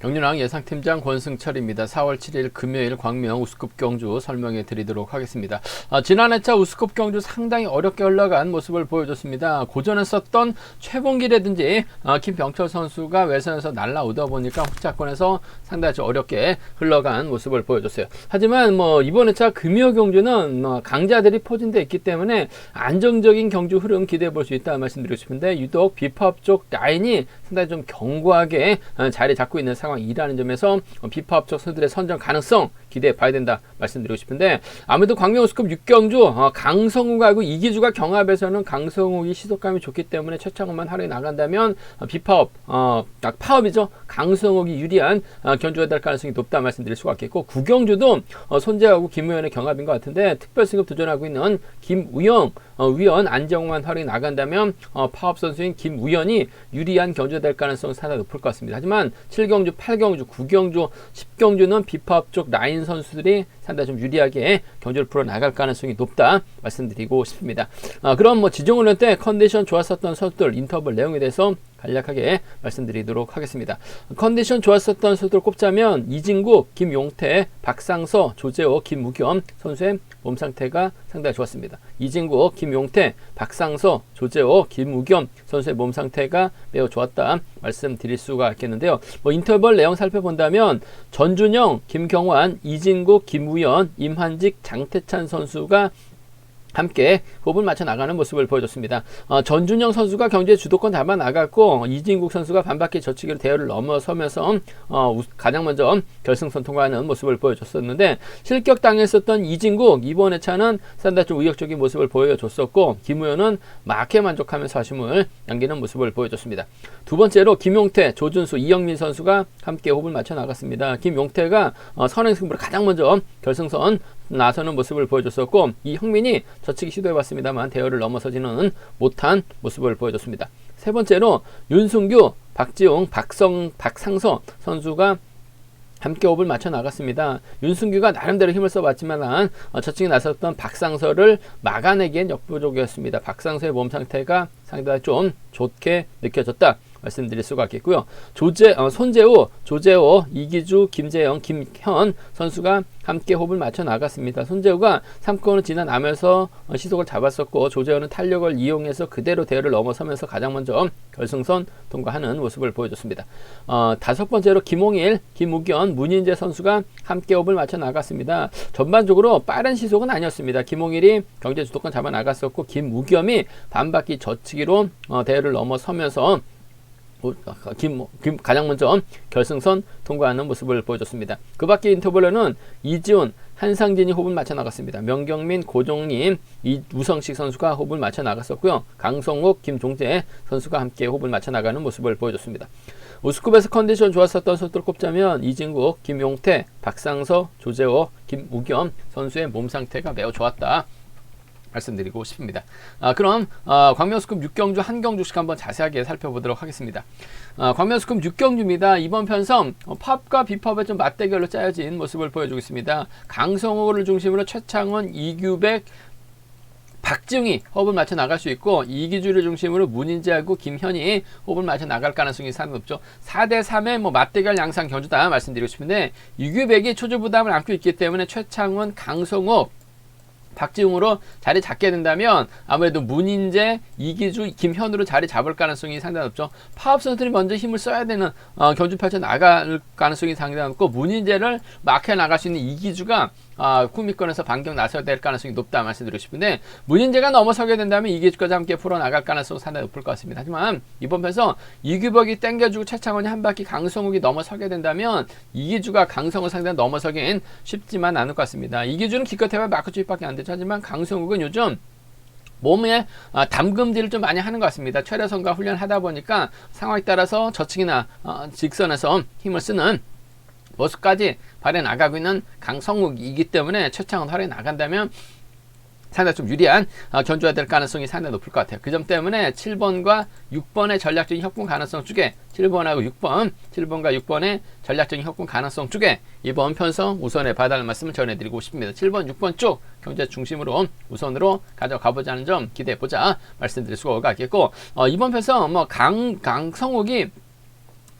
경륜왕 예상팀장 권승철입니다. 4월 7일 금요일 광명 우스컵 경주 설명해 드리도록 하겠습니다. 지난해차 우스컵 경주 상당히 어렵게 흘러간 모습을 보여줬습니다. 고전에 썼던 최봉기라든지 김병철 선수가 외선에서 날라오다 보니까 혹자권에서 상당히 어렵게 흘러간 모습을 보여줬어요. 하지만 이번 회차 금요 경주는 강자들이 포진되어 있기 때문에 안정적인 경주 흐름 기대해 볼 수 있다 말씀드리고 싶은데, 유독 비팝 쪽 라인이 상당히 좀 견고하게 자리 잡고 있는 상황이라는 점에서 비팝 쪽 선수들의 선정 가능성 기대해 봐야 된다 말씀드리고 싶은데, 아무래도 광명 우스컵 6경주 강성욱하고 이기주가 경합에서는 강성욱이 시속감이 좋기 때문에 최창원만 활용해 나간다면 비팝 파업이죠. 강성욱이 유리한 경주가 될 가능성이 높다 말씀드릴 수가 있겠고, 구경주도 손재하고 김우현의 경합인 것 같은데 특별 승급 도전하고 있는 김우영 위원 안정만 활용해 나간다면 파업 선수인 김우현이 유리한 경주가 될 가능성은 상당히 높을 것 같습니다. 하지만 7경주, 8경주, 9경주, 10경주는 비파업 쪽 라인 선수들이 상당히 좀 유리하게 경주를 풀어 나갈 가능성이 높다 말씀드리고 싶습니다. 그럼 지정훈련 때 컨디션 좋았었던 선수들 인터벌 내용에 대해서 간략하게 말씀드리도록 하겠습니다. 컨디션 좋았었던 선수들 꼽자면 이진국, 김용태, 박상서, 조재호, 김우겸 선수의 몸 상태가 상당히 좋았습니다. 이진국, 김용태, 박상서, 조재호, 김우겸 선수의 몸 상태가 매우 좋았다 말씀드릴 수가 있겠는데요. 인터벌 내용 살펴본다면 전준영, 김경환, 이진국, 김우연, 임한직, 장태찬 선수가 함께 호흡을 맞춰 나가는 모습을 보여줬습니다. 전준영 선수가 경주의 주도권 잡아 나갔고, 이진국 선수가 반바퀴 젖히기로 대열을 넘어서면서 가장 먼저 결승선 통과하는 모습을 보여줬었는데, 실격당했었던 이진국 이번 회차는 상당히 좀 의욕적인 모습을 보여줬었고, 김우현은 막에 만족하면서 아쉬움을 남기는 모습을 보여줬습니다. 두 번째로 김용태, 조준수, 이영민 선수가 함께 호흡을 맞춰 나갔습니다. 김용태가 선행승부로 가장 먼저 결승선 나서는 모습을 보여줬었고, 이형민이 젖히기 시도해봤습니다만 대열을 넘어서지는 못한 모습을 보여줬습니다. 세 번째로 윤승규, 박지웅, 박상서 선수가 함께 호흡을 맞춰 나갔습니다. 윤승규가 나름대로 힘을 써봤지만 젖히기 나섰던 박상서를 막아내기엔 역부족이었습니다. 박상서의 몸 상태가 상당히 좀 좋게 느껴졌다 말씀드릴 수가 있겠고요. 손재우, 조재호, 이기주, 김재영, 김현 선수가 함께 호흡을 맞춰 나갔습니다. 손재우가 3코너 지나가면서 시속을 잡았었고, 조재호는 탄력을 이용해서 그대로 대열을 넘어서면서 가장 먼저 결승선 통과하는 모습을 보여줬습니다. 다섯 번째로 김홍일, 김우견, 문인재 선수가 함께 호흡을 맞춰 나갔습니다. 전반적으로 빠른 시속은 아니었습니다. 김홍일이 경제 주도권 잡아 나갔었고, 김우겸이 반바퀴 젖히기로 대열을 넘어서면서 가장 먼저 결승선 통과하는 모습을 보여줬습니다. 그 밖에 인터벌로는 이지훈, 한상진이 호흡을 맞춰 나갔습니다. 명경민, 고종림, 우성식 선수가 호흡을 맞춰 나갔었고요. 강성욱, 김종재 선수가 함께 호흡을 맞춰 나가는 모습을 보여줬습니다. 우스컵에서 컨디션 좋았었던 선수들 꼽자면 이진국, 김용태, 박상서, 조재호, 김우겸 선수의 몸 상태가 매우 좋았다 말씀드리고 싶습니다. 그럼 광명우스컵 6경주 한 경주씩 한번 자세하게 살펴보도록 하겠습니다. 광명우스컵 6경주입니다. 이번 편성 팝과 비팝의 좀 맞대결로 짜여진 모습을 보여주고 있습니다. 강성호를 중심으로 최창원, 이규백, 박지웅이 호흡을 맞춰 나갈 수 있고, 이기주를 중심으로 문인재하고 김현이 호흡을 맞춰 나갈 가능성이 상당히 높죠. 4대3의 맞대결 양상 경주다 말씀드리고 싶은데, 이규백이 초조 부담을 안고 있기 때문에 최창원, 강성호, 박지웅으로 자리 잡게 된다면 아무래도 문인재, 이기주, 김현우로 자리 잡을 가능성이 상당히 높죠. 파업 선수들이 먼저 힘을 써야 되는 경주 펼쳐 나갈 가능성이 상당히 높고, 문인재를 막혀 나갈 수 있는 이기주가 후미권에서 반격 나서야 될 가능성이 높다 말씀드리고 싶은데, 문인재가 넘어서게 된다면 이기주까지 함께 풀어나갈 가능성은 상당히 높을 것 같습니다. 하지만 이번 편에서 이규백이 땡겨주고 최창원이 한 바퀴 강성욱이 넘어서게 된다면 이기주가 강성욱 상대로 넘어서긴 쉽지만 않을 것 같습니다. 이기주는 기껏 해봐 마크주입밖에 안 되죠. 하지만 강성욱은 요즘 몸에 담금질을 좀 많이 하는 것 같습니다. 최려선과 훈련하다 보니까 상황에 따라서 저측이나 직선에서 힘을 쓰는 모습까지 발휘해 나가고 있는 강성욱이기 때문에 최창원 활용해 나간다면 상당히 좀 유리한 견주가 될 가능성이 상당히 높을 것 같아요. 그 점 때문에 7번과 6번의 전략적인 협공 가능성 쪽에 7번과 6번의 전략적인 협공 가능성 쪽에 이번 편성 우선에 봐달라는 말씀을 전해드리고 싶습니다. 7번, 6번 쪽 경제 중심으로 우선으로 가져가보자는 점 기대해보자 말씀드릴 수가 있겠고, 이번 편성 강성욱이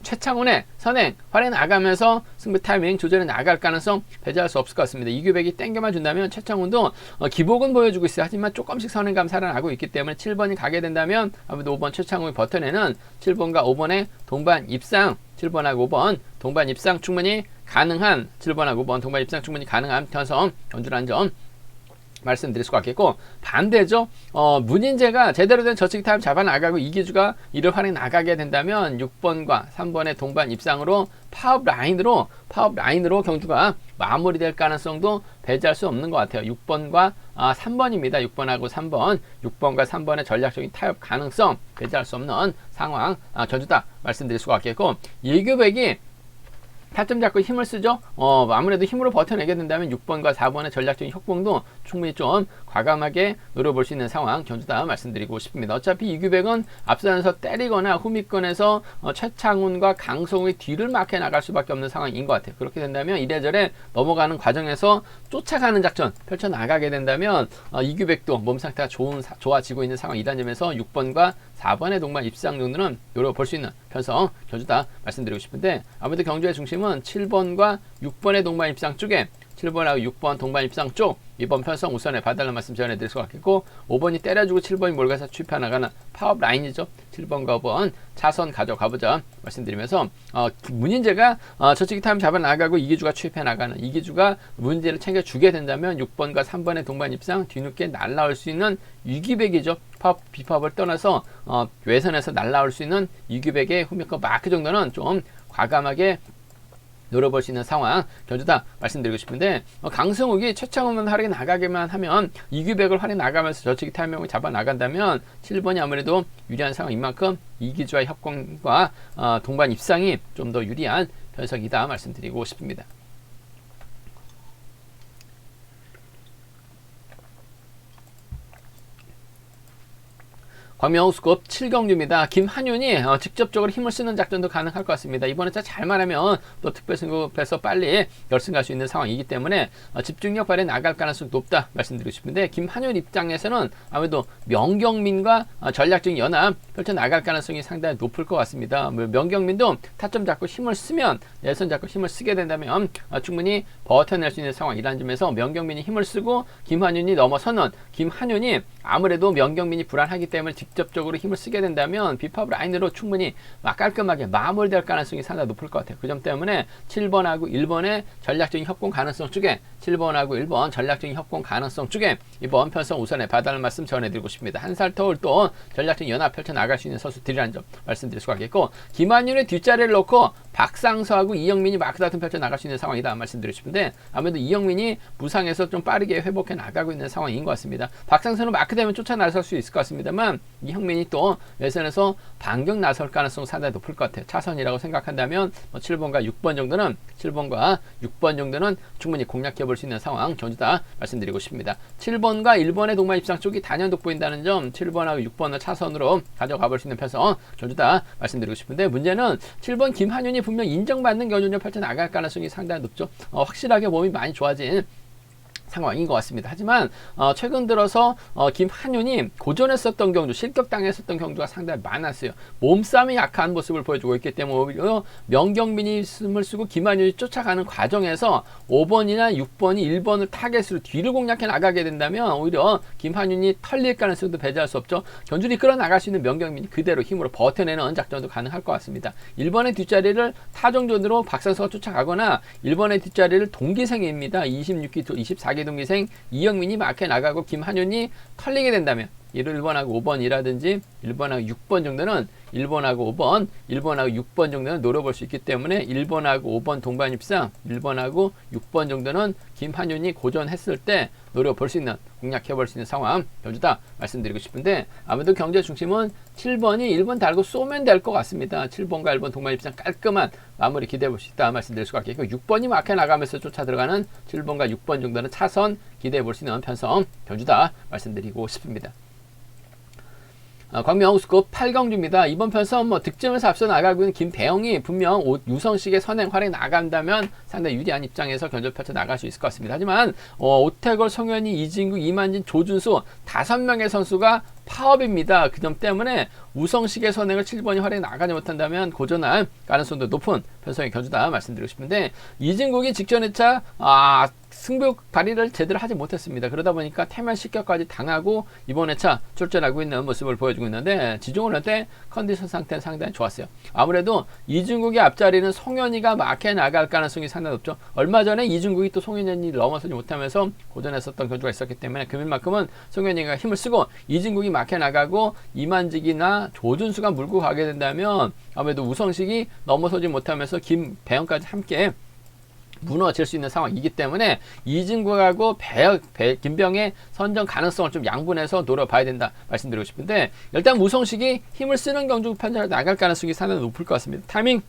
최창훈의 선행, 활에 나가면서 승부 타이밍 조절해 나갈 가능성 배제할 수 없을 것 같습니다. 이규백이 땡겨만 준다면 최창훈도 기복은 보여주고 있어요. 하지만 조금씩 선행감 살아나고 있기 때문에 7번이 가게 된다면 아무래도 5번 최창훈이 버텨내는 7번과 5번의 동반 입상, 7번하고 5번 동반 입상 충분히 가능한 7번하고 5번 동반 입상 충분히 가능한 편성 견주라는 점 말씀드릴 수가 있겠고, 반대죠. 문인재가 제대로 된 저치기 타임 잡아 나가고 이기주가 이를 활에 나가게 된다면 6번과 3번의 동반 입상으로 파업 라인으로 경주가 마무리될 가능성도 배제할 수 없는 것 같아요. 6번과 3번입니다. 6번하고 3번, 6번과 3번의 전략적인 타협 가능성 배제할 수 없는 상황 견주다 말씀드릴 수가 있겠고, 이규백이 타점 잡고 힘을 쓰죠. 아무래도 힘으로 버텨내게 된다면 6번과 4번의 전략적인 협공도 충분히 좀 과감하게 노려볼 수 있는 상황 견주다 말씀드리고 싶습니다. 어차피 이규백은 앞선에서 때리거나 후미권에서 최창훈과 강성우의 뒤를 막혀 나갈 수밖에 없는 상황인 것 같아요. 그렇게 된다면 이래저래 넘어가는 과정에서 쫓아가는 작전 펼쳐나가게 된다면 이규백도 몸 상태가 좋아지고 있는 상황이라는 점에서 6번과 4번의 동반 입상 정도는 노려볼 수 있는 편성 견주다 말씀드리고 싶은데, 아무래도 경주의 중심은 7번과 6번의 동반 입상 쪽에 7번하고 6번 동반 입상 쪽 이번 편성 우선에 봐달라는 말씀 전해드릴 수 같겠고, 5번이 때려주고 7번이 몰가서 취입해 나가는 파업 라인이죠. 7번과 5번 차선 가져가보자 말씀드리면서 문인재가 저치기 타임 잡아 나가고 이기주가 취입해 나가는, 이기주가 문인재를 챙겨주게 된다면 6번과 3번의 동반 입상 뒤늦게 날라올 수 있는 이규백이죠. 비파업을 떠나서 외선에서 날라올 수 있는 이규백의 후미권 마크 정도는 좀 과감하게 노려볼 수 있는 상황 견주다 말씀드리고 싶은데, 강승욱이 최창훈만 활에 나가게만 하면 이규백을 활에 나가면서 저치기 타이밍을 잡아 나간다면 7번이 아무래도 유리한 상황인 만큼 이기주와의 협공과 동반 입상이 좀 더 유리한 편성이다 말씀드리고 싶습니다. 광명우스컵 7경주입니다. 김한윤이 직접적으로 힘을 쓰는 작전도 가능할 것 같습니다. 이번에 잘 말하면 또 특별승급에서 빨리 결승 갈 수 있는 상황이기 때문에 집중력 발휘 나갈 가능성이 높다 말씀드리고 싶은데, 김한윤 입장에서는 아무래도 명경민과 전략적인 연합 펼쳐 나갈 가능성이 상당히 높을 것 같습니다. 명경민도 타점 잡고 힘을 쓰면, 예선 잡고 힘을 쓰게 된다면 충분히 버텨낼 수 있는 상황이라는 점에서 명경민이 힘을 쓰고 김한윤이 넘어서는, 김한윤이 아무래도 명경민이 불안하기 때문에 직접적으로 힘을 쓰게 된다면 비팝 라인으로 충분히 깔끔하게 마무리될 가능성이 상당히 높을 것 같아요. 그 점 때문에 7번하고 1번의 전략적인 협공 가능성 쪽에, 7번하고 1번 전략적인 협공 가능성 쪽에 이번 편성 우선에 봐달라는 말씀 전해드리고 싶습니다. 한 살 터울 또 전략적인 연합 펼쳐 나갈 수 있는 선수들이라는 점 말씀드릴 수가 있겠고, 김한윤의 뒷자리를 놓고 박상서하고 이영민이 마크 다툼 펼쳐 나갈 수 있는 상황이다 말씀드리고 싶은데, 아무래도 이영민이 부상에서 좀 빠르게 회복해 나가고 있는 상황인 것 같습니다. 박상서는 마크 되면 쫓아 나설 수 있을 것 같습니다만, 이형민이 또 외선에서 반격 나설 가능성 상당히 높을 것 같아요. 차선이라고 생각한다면 7번과 6번 정도는 7번과 6번 정도는 충분히 공략해 볼 수 있는 상황 견주다 말씀드리고 싶습니다. 7번과 1번의 동반 입상 쪽이 단연 돋보인다는 점, 7번하고 6번을 차선으로 가져가 볼 수 있는 편성 견주다 말씀드리고 싶은데, 문제는 7번 김한윤이 분명 인정받는 견주를 펼쳐 나갈 가능성이 상당히 높죠. 확실하게 몸이 많이 좋아진 상황인 것 같습니다. 하지만 최근 들어서 김한윤이 고전했었던 경주, 실격당했었던 경주가 상당히 많았어요. 몸싸움이 약한 모습을 보여주고 있기 때문에 오히려 명경민이 힘을 쓰고 김한윤이 쫓아가는 과정에서 5번이나 6번이 1번을 타겟으로 뒤를 공략해 나가게 된다면 오히려 김한윤이 털릴 가능성도 배제할 수 없죠. 견주를 이끌어 나갈 수 있는 명경민이 그대로 힘으로 버텨내는 작전도 가능할 것 같습니다. 1번의 뒷자리를 타종전으로 박상서가 쫓아가거나 1번의 뒷자리를 동기생입니다. 26기, 24기 동기생 이영민이 막혀 나가고 김한윤이 털리게 된다면 1번하고 5번이라든지 1번하고 6번 정도는 1번하고 6번 정도는 노려볼 수 있기 때문에 1번하고 5번 동반 입상, 1번하고 6번 정도는 김한윤이 고전했을 때 노려볼 수 있는, 공략해볼 수 있는 상황 견주다 말씀드리고 싶은데, 아무래도 경제 중심은 7번이 1번 달고 쏘면 될 것 같습니다. 7번과 1번 동반 입상 깔끔한 마무리 기대해볼 수 있다 말씀드릴 수가 있겠고, 6번이 막혀 나가면서 쫓아 들어가는 7번과 6번 정도는 차선 기대해볼 수 있는 편성 견주다 말씀드리고 싶습니다. 광명 우스컵 8경주입니다. 이번 편선 득점에서 앞서 나가고 있는 김배영이 분명 유성식의 선행 활약이 나간다면 상당히 유리한 입장에서 견제를 펼쳐 나갈 수 있을 것 같습니다. 하지만 오태걸, 송현희, 이진국, 이만진, 조준수 5명의 선수가 파업입니다. 그 점 때문에 우성식의 선행을 7번이 활약이 나가지 못한다면 고전할 가능성도 높은 편성의 견주다 말씀드리고 싶은데, 이진국이 직전 회차 승부 발휘를 제대로 하지 못했습니다. 그러다 보니까 태면 실격까지 당하고 이번 회차 출전하고 있는 모습을 보여주고 있는데, 지중을 할 때 컨디션 상태는 상당히 좋았어요. 아무래도 이진국의 앞자리는 송현이가 막혀 나갈 가능성이 상당히 높죠. 얼마 전에 이진국이 또 송현이를 넘어서지 못하면서 고전했었던 견주가 있었기 때문에 금일만큼은 송현이가 힘을 쓰고 이진국이 막혀 나가고 이만직이나 조준수가 물고 가게 된다면 아무래도 우성식이 넘어서지 못하면서 김배영까지 함께 무너질 수 있는 상황이기 때문에 이진국하고 김병의 선정 가능성을 좀 양분해서 노려봐야 된다 말씀드리고 싶은데, 일단 우성식이 힘을 쓰는 경주 판정을 나갈 가능성이 상당히 높을 것 같습니다. 타이밍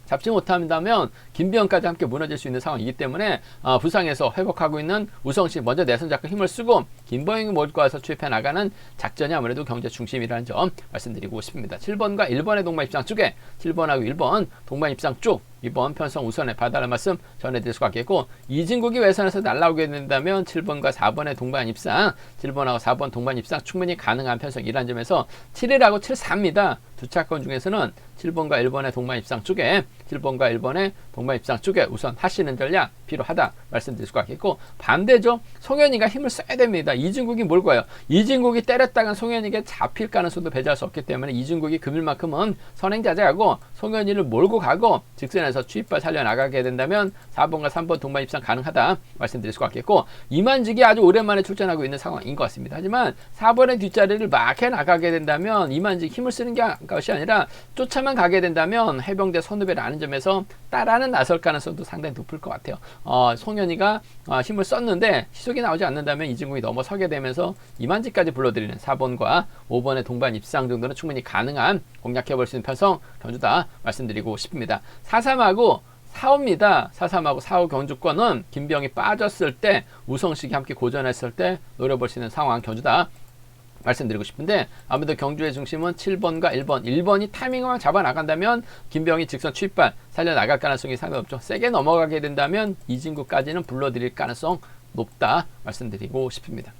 잡지 못한다면 김병까지 함께 무너질 수 있는 상황이기 때문에 부상에서 회복하고 있는 우성식 먼저 내선 잡고 힘을 쓰고 김병이 몰고 와서 추입해 나가는 작전이 아무래도 경제 중심이라는 점 말씀드리고 싶습니다. 7번과 1번의 동반 입장 쪽에 7번하고 1번 동반 입장 쪽 이번 편성 우선에 봐달라는 말씀 전해드릴 수가 있겠고, 이진국이 외선에서 날라오게 된다면 7번과 4번의 동반 입상, 7번하고 4번 동반 입상 충분히 가능한 편성이라는 점에서 7일하고 7-4입니다. 두 차권 중에서는 7번과 1번의 동반 입상 쪽에 7번과 1번의 동반 입상 쪽에 우선 하시는 전략 필요하다 말씀드릴 수가 있겠고, 반대죠. 송현이가 힘을 써야 됩니다. 이진국이 몰고 와요. 이진국이 때렸다간 송현이에게 잡힐 가능성도 배제할 수 없기 때문에 이진국이 금일만큼은 선행자제하고 송현이를 몰고 가고 직선에서 추입발 살려나가게 된다면 4번과 3번 동반 입상 가능하다 말씀드릴 수가 있겠고, 이만직이 아주 오랜만에 출전하고 있는 상황인 것 같습니다. 하지만 4번의 뒷자리를 막해 나가게 된다면 이만직 힘을 쓰는 것이 아니라 쫓아만 가게 된다면 해병대 선후배라는 점에서 따라는 나설 가능성도 상당히 높을 것 같아요. 송현이가 힘을 썼는데 시속이 나오지 않는다면 이진국이 넘어서게 되면서 이만직까지 불러들이는 4번과 5번의 동반 입상 정도는 충분히 가능한 공략해볼 수 있는 편성 견주다 말씀드리고 싶습니다. 4-3하고 4호입니다. 4-3하고 4호 경주권은 김병이 빠졌을 때 우성식이 함께 고전했을 때 노려볼 수 있는 상황 견주다 말씀드리고 싶은데, 아무래도 경주의 중심은 7번과 1번. 1번이 타이밍만 잡아 나간다면 김병이 직선 추입발 살려 나갈 가능성이 상당히 높죠. 세게 넘어가게 된다면 이진국까지는 불러들일 가능성 높다 말씀드리고 싶습니다.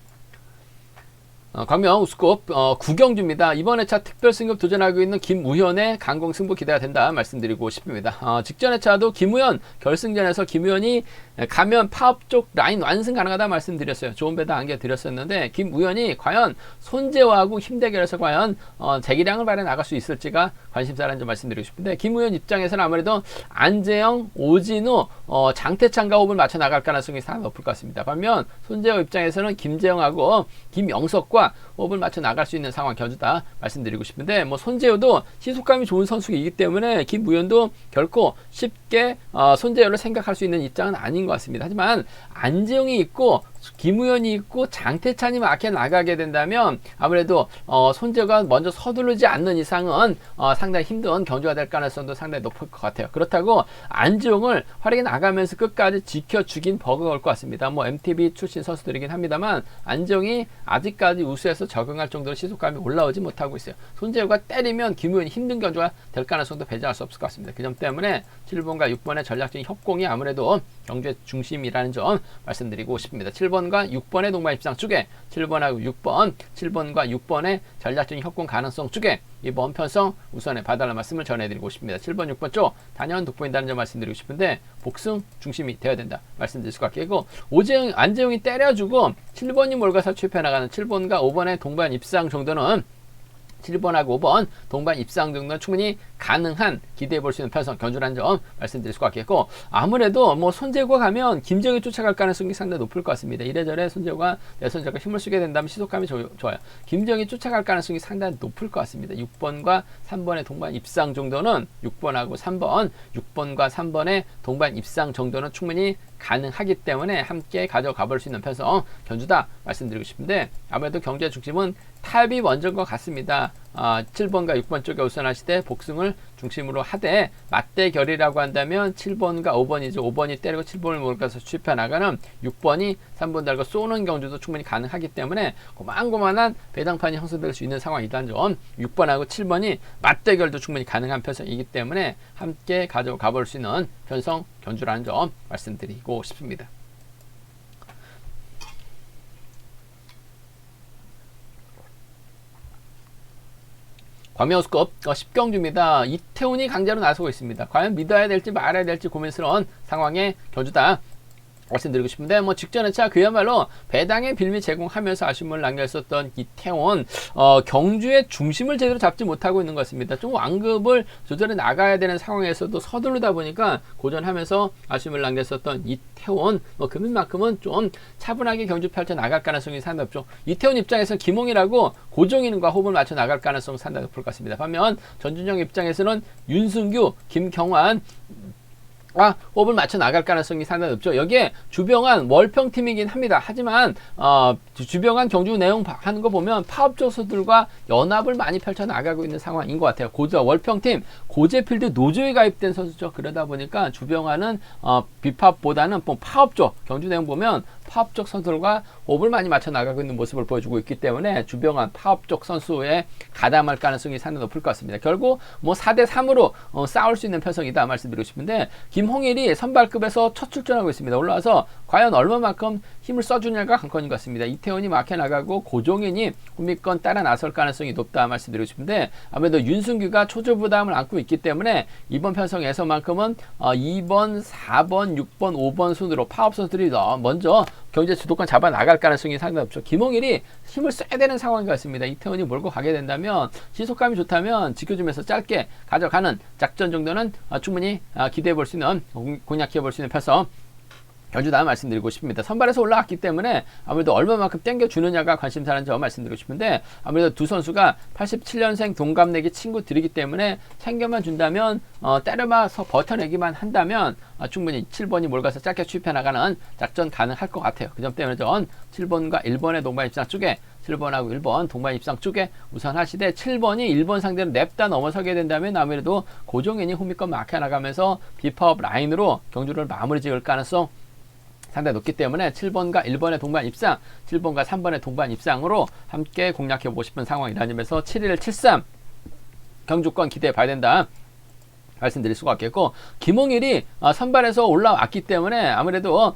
광명 우스컵 9경주입니다. 이번 회차 특별 승급 도전하고 있는 김우현의 강공 승부 기대가 된다 말씀드리고 싶습니다. 직전 회차도 김우현 결승전에서 김우현이 가면 파업 쪽 라인 완승 가능하다 말씀드렸어요. 좋은 배당 안겨드렸었는데 김우현이 과연 손재호하고 힘대결에서 과연 재기량을 발휘해 나갈 수 있을지가 관심사라는 점 말씀드리고 싶은데, 김우현 입장에서는 아무래도 안재영, 오진우, 장태창과 호흡을 맞춰 나갈 가능성이 상당히 높을 것 같습니다. 반면 손재호 입장에서는 김재영하고 김영석과 호흡을 맞춰 나갈 수 있는 상황 견주다 말씀드리고 싶은데, 손재호도 시속감이 좋은 선수이기 때문에 김우현도 결코 쉽게 손재호를 생각할 수 있는 입장은 아닌 것 같습니다. 하지만 안재영이 있고 김우현이 있고 장태찬이 막혀 나가게 된다면 아무래도 손재호가 먼저 서두르지 않는 이상은 상당히 힘든 경주가 될 가능성도 상당히 높을 것 같아요. 그렇다고 안재영을 활약해 나가면서 끝까지 지켜주긴 버거울 것 같습니다. MTB 출신 선수들이긴 합니다만 안재영이 아직까지 우수에서 적응할 정도로 시속감이 올라오지 못하고 있어요. 손재호가 때리면 김우현이 힘든 경주가 될 가능성도 배제할 수 없을 것 같습니다. 그 점 때문에 7번과 6번의 전략적인 협공이 아무래도 경주의 중심이라는 점 말씀드리고 싶습니다. 7번과 6번의 동반 입상 쪽에 7번하고 6번, 7번과 6번의 전략적인 협공 가능성 쪽에 이번 편성 우선에 봐달라는 말씀을 전해드리고 싶습니다. 7번, 6번 쪽 단연 돋보인다는 점 말씀드리고 싶은데, 복승 중심이 되어야 된다 말씀드릴 수가 있겠고, 안재영이 때려주고 7번이 몰가서 취입해 나가는 7번과 5번의 동반 입상 정도는 7번하고 5번 동반 입상 정도는 충분히 가능한 기대해 볼 수 있는 편성 견주라는 점 말씀드릴 수가 있겠고, 아무래도 손재호가 가면 김재영이 쫓아갈 가능성이 상당히 높을 것 같습니다. 이래저래 손재호가 내선적으로 힘을 쓰게 된다면 시속감이 좋아요. 김재영이 쫓아갈 가능성이 상당히 높을 것 같습니다. 6번과 3번의 동반 입상 정도는 6번하고 3번, 6번과 3번의 동반 입상 정도는 충분히 가능하기 때문에 함께 가져가 볼 수 있는 편성 견주다 말씀드리고 싶은데, 아무래도 경제 중심은 탑이 먼저인 것 같습니다. 7번과 6번 쪽에 우선하시되 복승을 중심으로 하되 맞대결이라고 한다면 7번과 5번이죠. 5번이 때리고 7번을 몰아서 추입해 나가는 6번이 3번 달고 쏘는 경주도 충분히 가능하기 때문에 고만고만한 배당판이 형성될 수 있는 상황이라는 점, 6번하고 7번이 맞대결도 충분히 가능한 편성이기 때문에 함께 가져가 볼 수 있는 편성 경주라는 점 말씀드리고 싶습니다. 광명우스컵 10경주입니다. 이태훈이 강자로 나서고 있습니다. 과연 믿어야 될지 말아야 될지 고민스러운 상황의 경주다 말씀드리고 싶은데, 직전에 그야말로 배당의 빌미 제공하면서 아쉬움을 남겼었던 이태원, 경주의 중심을 제대로 잡지 못하고 있는 것 같습니다. 좀 완급을 조절해 나가야 되는 상황에서도 서두르다 보니까 고전하면서 아쉬움을 남겼었던 이태원, 그만큼은 좀 차분하게 경주 펼쳐 나갈 가능성이 상당히 높죠. 이태원 입장에서는 김홍일하고 고종인과 호흡을 맞춰 나갈 가능성이 상당히 높을 것 같습니다. 반면 전준영 입장에서는 윤승규, 김경환 호흡을 맞춰 나갈 가능성이 상당히 높죠. 여기에 주병환 월평팀이긴 합니다. 하지만 주병환 경주 내용 하는 거 보면 파업조수들과 연합을 많이 펼쳐 나가고 있는 상황인 것 같아요. 월평팀 고재필드 노조에 가입된 선수죠. 그러다 보니까 주병환은 비팝보다는 파업 쪽 경주 내용 보면 파업 쪽 선수들과 호흡을 많이 맞춰 나가고 있는 모습을 보여주고 있기 때문에 주병환 파업 쪽 선수에 가담할 가능성이 상당히 높을 것 같습니다. 결국 4대3으로 싸울 수 있는 편성이다 말씀드리고 싶은데, 김홍일이 선발급에서 첫 출전하고 있습니다. 올라와서 과연 얼마만큼 힘을 써주냐가 관건인 것 같습니다. 이태원이 막혀 나가고 고종인이 후미권 따라 나설 가능성이 높다 말씀드리고 싶은데, 아무래도 윤승규가 초조 부담을 안고 있기 때문에 이번 편성에서만큼은 2번, 4번, 6번, 5번 순으로 파업 선수들이 먼저 경제 주도권 잡아 나갈 가능성이 상당히 높죠. 김홍일이 힘을 써야 되는 상황인 것 같습니다. 이태원이 몰고 가게 된다면, 시속감이 좋다면 지켜주면서 짧게 가져가는 작전 정도는 충분히 기대해 볼 수 있는, 공략해 볼 수 있는 편성 경주다 말씀드리고 싶습니다. 선발에서 올라왔기 때문에 아무래도 얼마만큼 땡겨주느냐가 관심사라는 점 말씀드리고 싶은데, 아무래도 두 선수가 87년생 동갑내기 친구들이기 때문에 챙겨만 준다면, 때려봐서 버텨내기만 한다면 충분히 7번이 몰가서 짧게 추입해 나가는 작전 가능할 것 같아요. 그 점 때문에 전 7번과 1번의 동반 입상 쪽에, 7번하고 1번 동반 입상 쪽에 우선 하시되, 7번이 1번 상대로 냅다 넘어서게 된다면 아무래도 고종인이 후미권 막혀 나가면서 비파업 라인으로 경주를 마무리 지을 가능성 상당히 높기 때문에 7번과 1번의 동반 입상, 7번과 3번의 동반 입상으로 함께 공략해보고 싶은 상황이라는 점에서 7-1-7-3 경주권 기대해 봐야 된다 말씀드릴 수가 있겠고, 김홍일이 선발에서 올라왔기 때문에 아무래도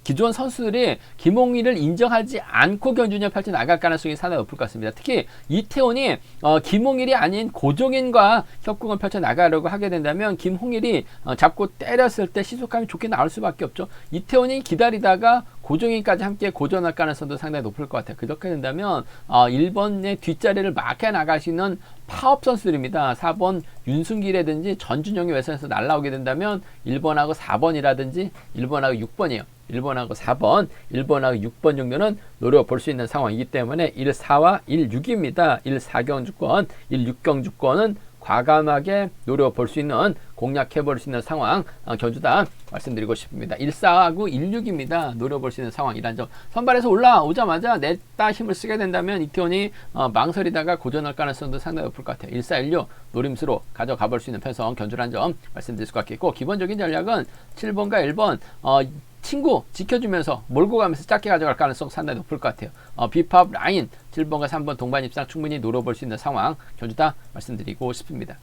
기존 선수들이 김홍일을 인정하지 않고 경주전 펼쳐 나갈 가능성이 상당히 높을 것 같습니다. 특히 이태원이 김홍일이 아닌 고종인과 협공을 펼쳐 나가려고 하게 된다면, 김홍일이 잡고 때렸을 때 시속감이 좋게 나올 수밖에 없죠. 이태원이 기다리다가 고종인까지 함께 고전할 가능성도 상당히 높을 것 같아요. 그렇게 된다면 1번의 뒷자리를 막혀 나가시는 파업 선수들입니다. 4번 윤승길이라든지 전준영이 외선에서 날라오게 된다면 1번하고 4번이라든지 1번하고 6번이에요. 1번하고 4번, 1번하고 6번 정도는 노려볼 수 있는 상황이기 때문에 1-4와 1-6입니다. 1-4경주권, 1-6경주권은 과감하게 노려볼 수 있는, 공략해볼 수 있는 상황 경주다 말씀드리고 싶습니다. 1-4하고 1-6입니다. 노려볼 수 있는 상황이란 점. 선발에서 올라오자마자 냈다 힘을 쓰게 된다면 이태원이 망설이다가 고전할 가능성도 상당히 높을 것 같아요. 1-4-1-6 노림수로 가져가 볼 수 있는 편성 경주란 점 말씀드릴 수가 있겠고, 기본적인 전략은 7번과 1번 친구 지켜주면서 몰고 가면서 짧게 가져갈 가능성 상당히 높을 것 같아요. 비팝 라인 7번과 3번 동반 입상 충분히 노려볼 수 있는 상황 경주다 말씀드리고 싶습니다.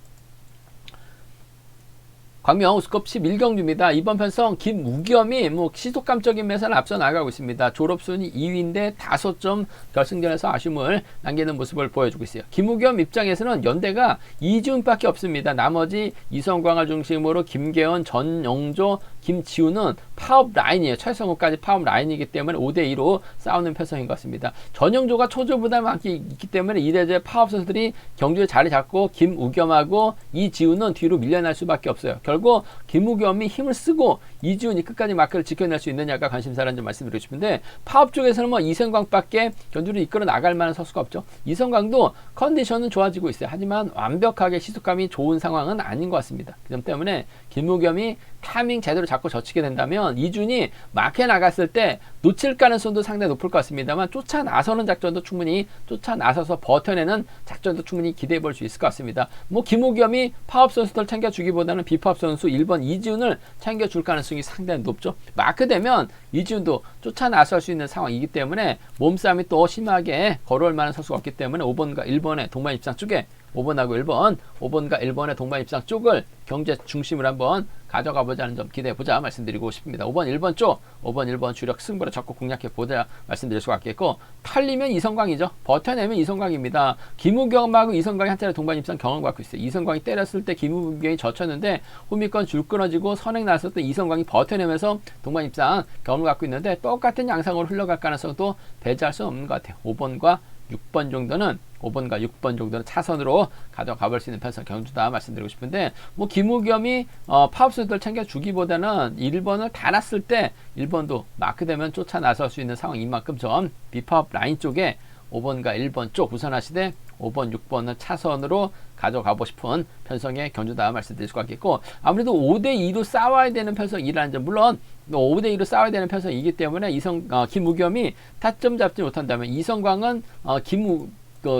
광명 우스컵 11경주입니다. 이번 편성 김우겸이 시속감적인 면에서는 앞서 나가고 있습니다. 졸업순위 2위인데 5점 결승전에서 아쉬움을 남기는 모습을 보여주고 있어요. 김우겸 입장에서는 연대가 이지훈밖에 없습니다. 나머지 이성광을 중심으로 김계원, 전영조, 김지훈은 파업 라인이에요. 최성우까지 파업 라인이기 때문에 5대2로 싸우는 편성인 것 같습니다. 전영조가 초조 부담이 있기 때문에 이래저래 파업 선수들이 경주에 자리 잡고 김우겸하고 이지훈은 뒤로 밀려날 수밖에 없어요. 결국 김우겸이 힘을 쓰고 이지훈이 끝까지 마크를 지켜낼 수 있느냐가 관심사라는 점 말씀드리고 싶은데, 파업 쪽에서는 이성광밖에 경주를 이끌어 나갈 만한 선수가 없죠. 이성광도 컨디션은 좋아지고 있어요. 하지만 완벽하게 시속감이 좋은 상황은 아닌 것 같습니다. 그 점 때문에 김우겸이 타이밍 제대로 잡고 젖히게 된다면 이준이 막혀 나갔을 때 놓칠 가능성도 상당히 높을 것 같습니다만 쫓아 나서는 작전도 충분히 쫓아 나서서 버텨내는 작전도 충분히 기대해 볼 수 있을 것 같습니다. 뭐 김우겸이 파업 선수들 챙겨주기보다는 비파업 선수 1번 이지훈을 챙겨줄 가능성이 상당히 높죠. 마크되면 이지훈도 쫓아 나설 수 있는 상황이기 때문에 몸싸움이 또 심하게 걸어올 만한 선수가 없기 때문에 5번과 1번의 동반 입상 쪽에 5번하고 1번, 5번과 1번의 동반 입상 쪽을 경제 중심으로 한번 가져가 보자는 점 기대해 보자 말씀드리고 싶습니다. 5번, 1번 쪽, 5번, 1번 주력 승부를 적극 공략해 보자 말씀드릴 수가 있겠고, 털리면 이성광이죠. 버텨내면 이성광입니다. 김우겸하고 이성광이 한 차례 동반 입상 경험을 갖고 있어요. 이성광이 때렸을 때 김우겸이 젖혔는데 호미권 줄 끊어지고 선행 났을 때 이성광이 버텨내면서 동반 입상 경험을 갖고 있는데 똑같은 양상으로 흘러갈 가능성도 배제할 수 없는 것 같아요. 5번과 6번 정도는 5번과 6번 정도는 차선으로 가져가 볼 수 있는 편성 경주다 말씀드리고 싶은데, 뭐 김우겸이 파업 선수들 챙겨주기보다는 1번을 달았을 때 1번도 마크되면 쫓아 나설 수 있는 상황인 만큼 전 비파업 라인 쪽에 5번과 1번 쪽 우선하시되 5번, 6번은 차선으로 가져가고 싶은 편성의 경주다 말씀드릴 수가 있겠고, 아무래도 5대2로 싸워야 되는 편성이라는 점, 물론 5대2로 싸워야 되는 편성이기 때문에 김우겸이 타점 잡지 못한다면 이성광은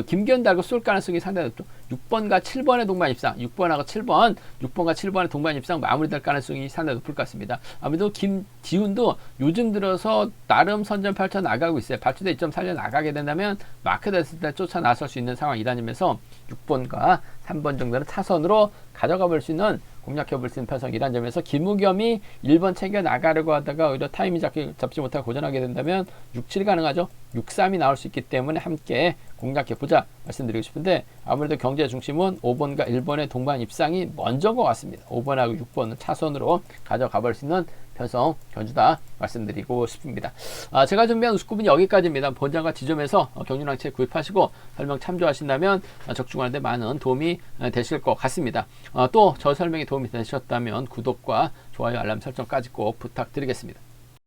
김견달고 쏠 가능성이 상당히 높죠. 6번과 7번의 동반 입상, 6번과 7번의 동반 입상 마무리될 가능성이 상당히 높을 것 같습니다. 아무래도 김지훈도 요즘 들어서 나름 선전 펼쳐 나가고 있어요. 발주대 2점 살려 나가게 된다면 마크 됐을 때 쫓아 나설 수 있는 상황이라는 점에서 6번과 3번 정도는 차선으로 가져가 볼 수 있는, 공략해 볼 수 있는 편성이라는 점에서 김우겸이 1번 챙겨 나가려고 하다가 오히려 타이밍 잡지 못하고 고전하게 된다면 6, 7 가능하죠. 6, 3이 나올 수 있기 때문에 함께 공략해 보자 말씀드리고 싶은데, 아무래도 경제 중심은 5번과 1번의 동반 입상이 먼저인 것 같습니다. 5번하고 6번은 차선으로 가져가 볼 수 있는 편성 견주다 말씀드리고 싶습니다. 제가 준비한 우스쿠브는 여기까지입니다. 본장과 지점에서 경륜왕채 구입하시고 설명 참조하신다면 적중하는데 많은 도움이 되실 것 같습니다. 또 저 설명이 도움이 되셨다면 구독과 좋아요, 알람 설정까지 꼭 부탁드리겠습니다.